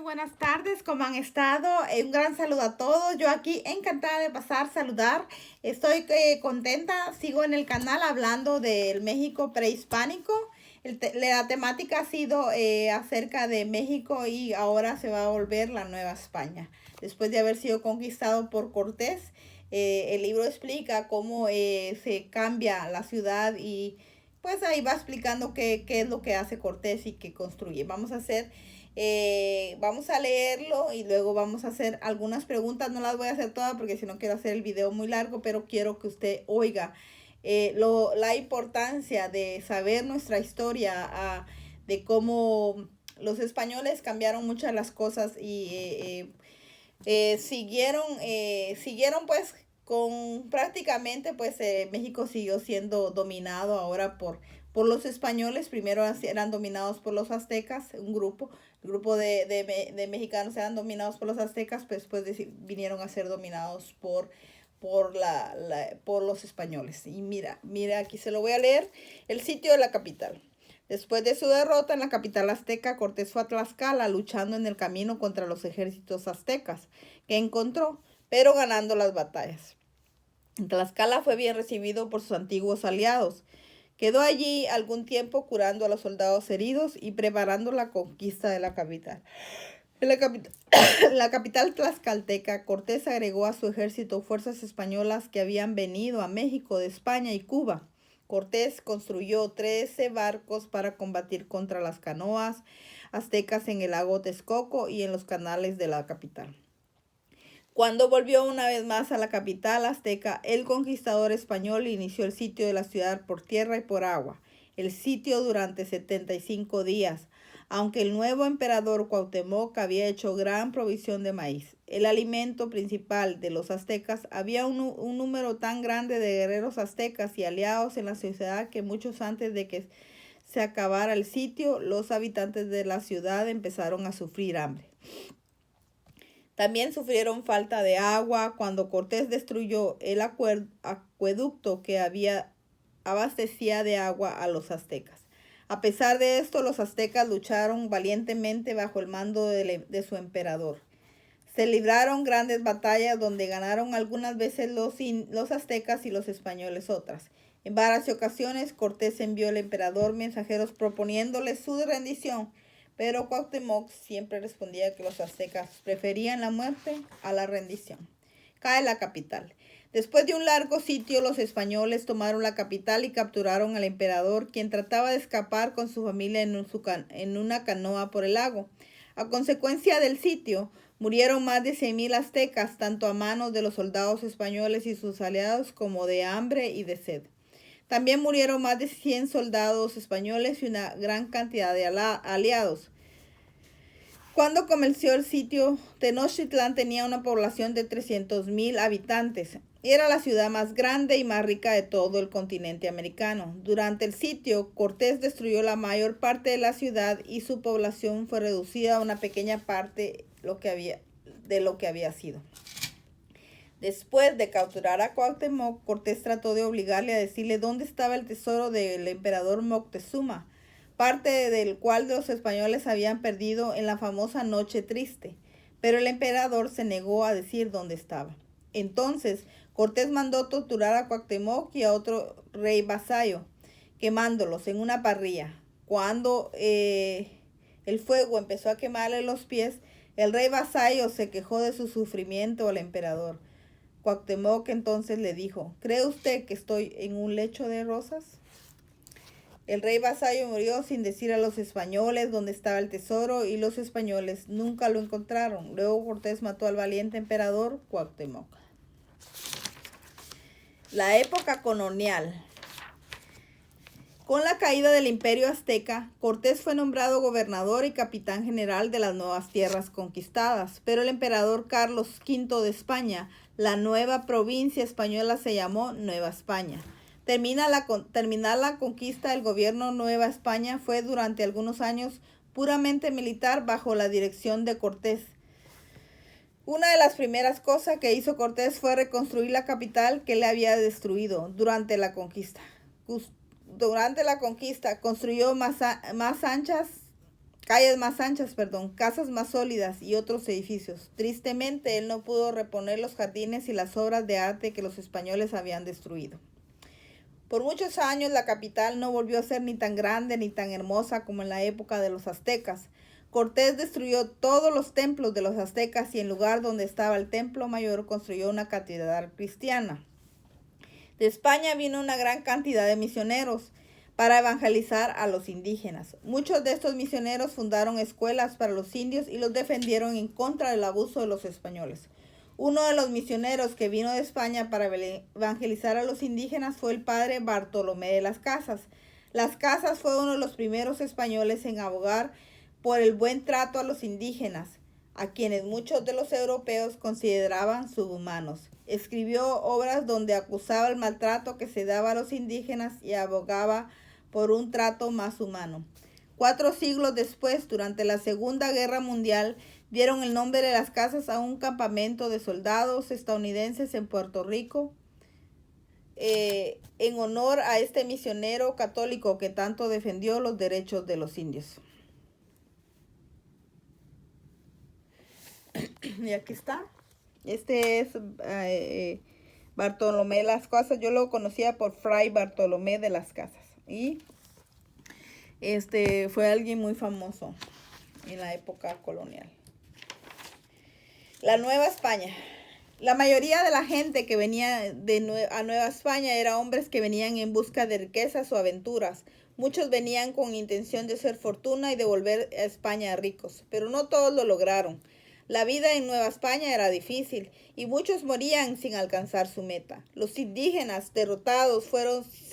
buenas tardes, ¿cómo han estado? Un gran saludo a todos. Yo aquí encantada de pasar, saludar. Estoy contenta, sigo en el canal hablando del México prehispánico. La temática ha sido acerca de México y ahora se va a volver la Nueva España. Después de haber sido conquistado por Cortés, el libro explica cómo se cambia la ciudad y pues ahí va explicando qué es lo que hace Cortés y qué construye. Vamos a leerlo y luego vamos a hacer algunas preguntas. No las voy a hacer todas porque si no quiero hacer el video muy largo, pero quiero que usted oiga la importancia de saber nuestra historia, de cómo los españoles cambiaron muchas las cosas y siguieron pues con prácticamente pues México siguió siendo dominado ahora por los españoles. Primero eran dominados por los aztecas, el grupo de mexicanos eran dominados por los aztecas, pues después vinieron a ser dominados por los españoles. Y mira, aquí se lo voy a leer, el sitio de la capital. Después de su derrota en la capital azteca, Cortés fue a Tlaxcala luchando en el camino contra los ejércitos aztecas que encontró, pero ganando las batallas. En Tlaxcala fue bien recibido por sus antiguos aliados. Quedó allí algún tiempo curando a los soldados heridos y preparando la conquista de la capital. En la capital tlaxcalteca, Cortés agregó a su ejército fuerzas españolas que habían venido a México de España y Cuba. Cortés construyó 13 barcos para combatir contra las canoas aztecas en el lago Texcoco y en los canales de la capital. Cuando volvió una vez más a la capital azteca, el conquistador español inició el sitio de la ciudad por tierra y por agua. El sitio durante 75 días, aunque el nuevo emperador Cuauhtémoc había hecho gran provisión de maíz, el alimento principal de los aztecas. Había un número tan grande de guerreros aztecas y aliados en la sociedad que muchos antes de que se acabara el sitio, los habitantes de la ciudad empezaron a sufrir hambre. También sufrieron falta de agua cuando Cortés destruyó el acueducto que abastecía de agua a los aztecas. A pesar de esto, los aztecas lucharon valientemente bajo el mando de su emperador. Se libraron grandes batallas donde ganaron algunas veces los aztecas y los españoles otras. En varias ocasiones, Cortés envió al emperador mensajeros proponiéndole su rendición, pero Cuauhtémoc siempre respondía que los aztecas preferían la muerte a la rendición. Cae la capital. Después de un largo sitio, los españoles tomaron la capital y capturaron al emperador, quien trataba de escapar con su familia en una canoa por el lago. A consecuencia del sitio, murieron más de 100,000 aztecas, tanto a manos de los soldados españoles y sus aliados como de hambre y de sed. También murieron más de 100 soldados españoles y una gran cantidad de aliados. Cuando comenzó el sitio, Tenochtitlán tenía una población de 300,000 habitantes. Era la ciudad más grande y más rica de todo el continente americano. Durante el sitio, Cortés destruyó la mayor parte de la ciudad y su población fue reducida a una pequeña parte de lo que había sido. Después de capturar a Cuauhtémoc, Cortés trató de obligarle a decirle dónde estaba el tesoro del emperador Moctezuma, parte del cual los españoles habían perdido en la famosa Noche Triste, pero el emperador se negó a decir dónde estaba. Entonces, Cortés mandó torturar a Cuauhtémoc y a otro rey vasallo, quemándolos en una parrilla. Cuando el fuego empezó a quemarle los pies, el rey vasallo se quejó de su sufrimiento al emperador. Cuauhtémoc entonces le dijo: ¿cree usted que estoy en un lecho de rosas? El rey vasallo murió sin decir a los españoles dónde estaba el tesoro y los españoles nunca lo encontraron. Luego Cortés mató al valiente emperador Cuauhtémoc. La época colonial. Con la caída del Imperio Azteca, Cortés fue nombrado gobernador y capitán general de las nuevas tierras conquistadas, pero el emperador Carlos V de España, la nueva provincia española se llamó Nueva España. Terminar la conquista del gobierno Nueva España fue durante algunos años puramente militar bajo la dirección de Cortés. Una de las primeras cosas que hizo Cortés fue reconstruir la capital que le había destruido durante la conquista. Construyó más anchas calles más anchas, casas más sólidas y otros edificios. Tristemente, él no pudo reponer los jardines y las obras de arte que los españoles habían destruido. Por muchos años la capital no volvió a ser ni tan grande ni tan hermosa como en la época de los aztecas. Cortés destruyó todos los templos de los aztecas y en lugar donde estaba el templo mayor construyó una catedral cristiana. De España vino una gran cantidad de misioneros para evangelizar a los indígenas. Muchos de estos misioneros fundaron escuelas para los indios y los defendieron en contra del abuso de los españoles. Uno de los misioneros que vino de España para evangelizar a los indígenas fue el padre Bartolomé de las Casas. Las Casas fue uno de los primeros españoles en abogar por el buen trato a los indígenas, a quienes muchos de los europeos consideraban subhumanos. Escribió obras donde acusaba el maltrato que se daba a los indígenas y abogaba por un trato más humano. 4 siglos después, durante la Segunda Guerra Mundial, dieron el nombre de las Casas a un campamento de soldados estadounidenses en Puerto Rico, en honor a este misionero católico que tanto defendió los derechos de los indios. Y aquí está. Este es Bartolomé de las Casas. Yo lo conocía por Fray Bartolomé de las Casas. Y fue alguien muy famoso en la época colonial. La Nueva España. La mayoría de la gente que venía a Nueva España eran hombres que venían en busca de riquezas o aventuras. Muchos venían con intención de hacer fortuna y de volver a España ricos, pero no todos lo lograron. La vida en Nueva España era difícil y muchos morían sin alcanzar su meta. Los indígenas derrotados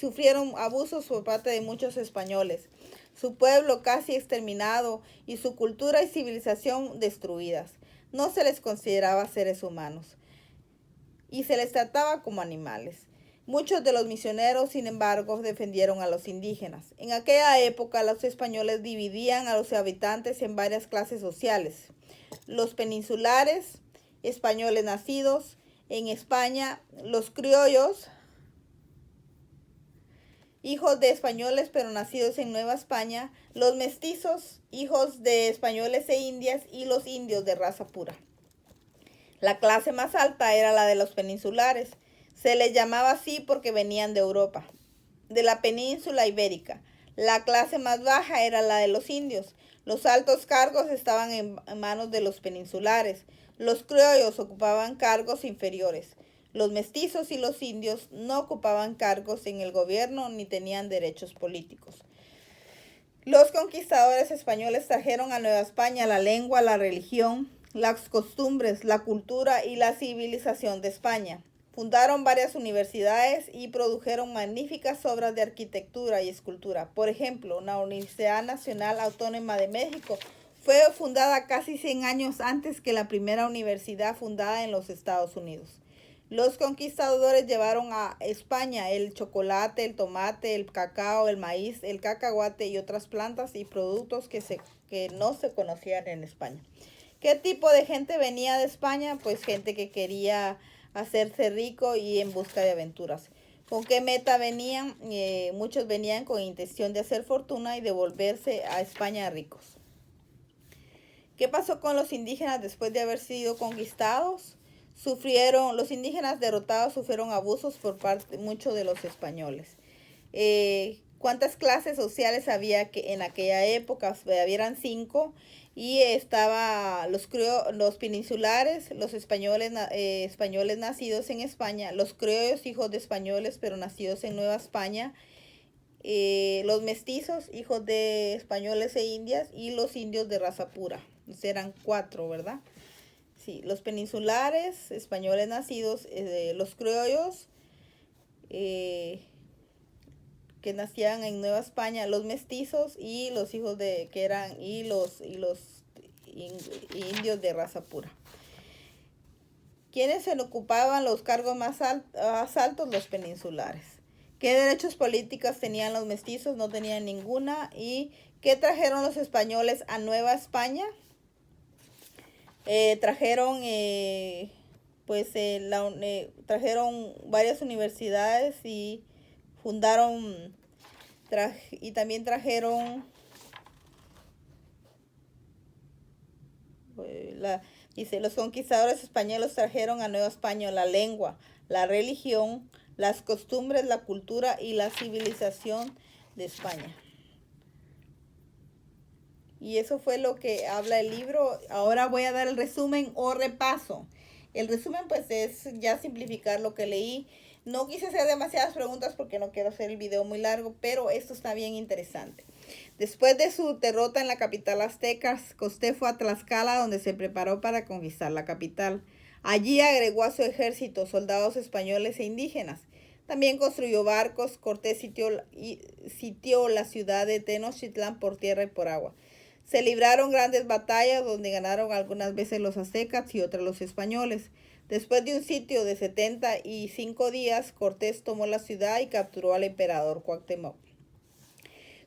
sufrieron abusos por parte de muchos españoles, su pueblo casi exterminado y su cultura y civilización destruidas. No se les consideraba seres humanos y se les trataba como animales. Muchos de los misioneros, sin embargo, defendieron a los indígenas. En aquella época, los españoles dividían a los habitantes en varias clases sociales. Los peninsulares, españoles nacidos en España, los criollos, hijos de españoles pero nacidos en Nueva España, los mestizos, hijos de españoles e indias, y los indios de raza pura. La clase más alta era la de los peninsulares. Se les llamaba así porque venían de Europa, de la península ibérica. La clase más baja era la de los indios. Los altos cargos estaban en manos de los peninsulares. Los criollos ocupaban cargos inferiores. Los mestizos y los indios no ocupaban cargos en el gobierno ni tenían derechos políticos. Los conquistadores españoles trajeron a Nueva España la lengua, la religión, las costumbres, la cultura y la civilización de España. Fundaron varias universidades y produjeron magníficas obras de arquitectura y escultura. Por ejemplo, la Universidad Nacional Autónoma de México fue fundada casi 100 años antes que la primera universidad fundada en los Estados Unidos. Los conquistadores llevaron a España el chocolate, el tomate, el cacao, el maíz, el cacahuate y otras plantas y productos que no se conocían en España. ¿Qué tipo de gente venía de España? Pues gente que quería hacerse rico y en busca de aventuras. ¿Con qué meta venían? Muchos venían con intención de hacer fortuna y de volverse a España ricos. ¿Qué pasó con los indígenas después de haber sido conquistados? Los indígenas derrotados sufrieron abusos por parte de muchos de los españoles. ¿Cuántas clases sociales había en aquella época? Habían 5 y estaba los peninsulares, los españoles nacidos en España, los criollos, hijos de españoles pero nacidos en Nueva España, los mestizos, hijos de españoles e indias, y los indios de raza pura. Entonces eran 4, ¿verdad? Sí, los peninsulares, españoles nacidos, los criollos, que nacían en Nueva España, los mestizos y los hijos y los indios de raza pura. ¿Quiénes se ocupaban los cargos más altos? Los peninsulares. ¿Qué derechos políticos tenían los mestizos? No tenían ninguna. ¿Y qué trajeron los españoles a Nueva España? Trajeron varias universidades y fundaron y también trajeron Dice, los conquistadores españoles trajeron a Nueva España la lengua, la religión, las costumbres, la cultura y la civilización de España. Y eso fue lo que habla el libro. Ahora voy a dar el resumen o repaso. El resumen pues es ya simplificar lo que leí. No quise hacer demasiadas preguntas porque no quiero hacer el video muy largo, pero esto está bien interesante. Después de su derrota en la capital azteca, Cortés fue a Tlaxcala, donde se preparó para conquistar la capital. Allí agregó a su ejército soldados españoles e indígenas. También construyó barcos. Cortés sitió la ciudad de Tenochtitlán por tierra y por agua. Se libraron grandes batallas donde ganaron algunas veces los aztecas y otras los españoles. Después de un sitio de 75 días, Cortés tomó la ciudad y capturó al emperador Cuauhtémoc.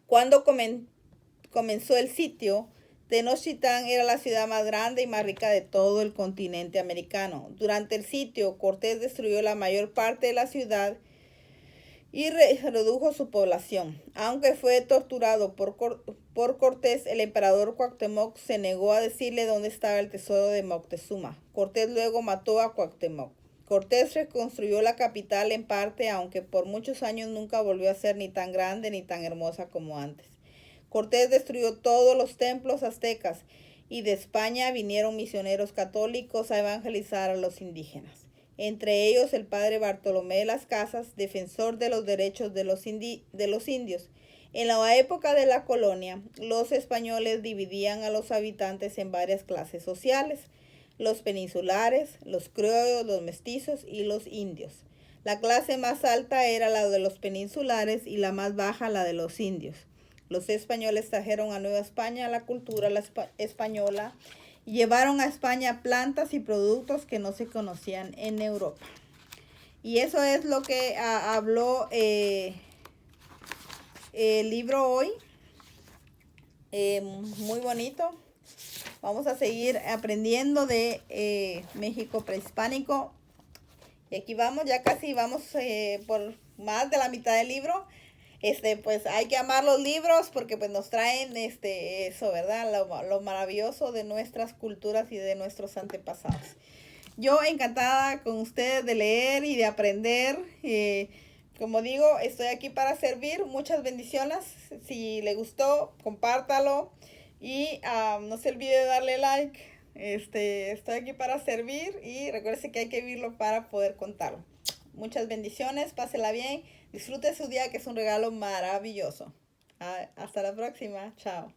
Cuando comenzó el sitio, Tenochtitlán era la ciudad más grande y más rica de todo el continente americano. Durante el sitio, Cortés destruyó la mayor parte de la ciudad y redujo su población. Aunque fue torturado por Cortés, el emperador Cuauhtémoc se negó a decirle dónde estaba el tesoro de Moctezuma. Cortés luego mató a Cuauhtémoc. Cortés reconstruyó la capital en parte, aunque por muchos años nunca volvió a ser ni tan grande ni tan hermosa como antes. Cortés destruyó todos los templos aztecas y de España vinieron misioneros católicos a evangelizar a los indígenas. Entre ellos el padre Bartolomé de las Casas, defensor de los derechos de los indios. En la época de la colonia, los españoles dividían a los habitantes en varias clases sociales: los peninsulares, los criollos, los mestizos y los indios. La clase más alta era la de los peninsulares y la más baja la de los indios. Los españoles trajeron a Nueva España la cultura española y llevaron a España plantas y productos que no se conocían en Europa. Y eso es lo que habló el libro hoy. Muy bonito. Vamos a seguir aprendiendo de México prehispánico. Y aquí vamos, ya casi vamos por más de la mitad del libro. Pues hay que amar los libros porque pues nos traen eso, ¿verdad? Lo maravilloso de nuestras culturas y de nuestros antepasados. Yo encantada con ustedes de leer y de aprender. Como digo, estoy aquí para servir. Muchas bendiciones. Si le gustó, compártalo. Y no se olvide de darle like. Estoy aquí para servir y recuerde que hay que vivirlo para poder contarlo. Muchas bendiciones, pásela bien, disfrute su día que es un regalo maravilloso. Hasta la próxima, chao.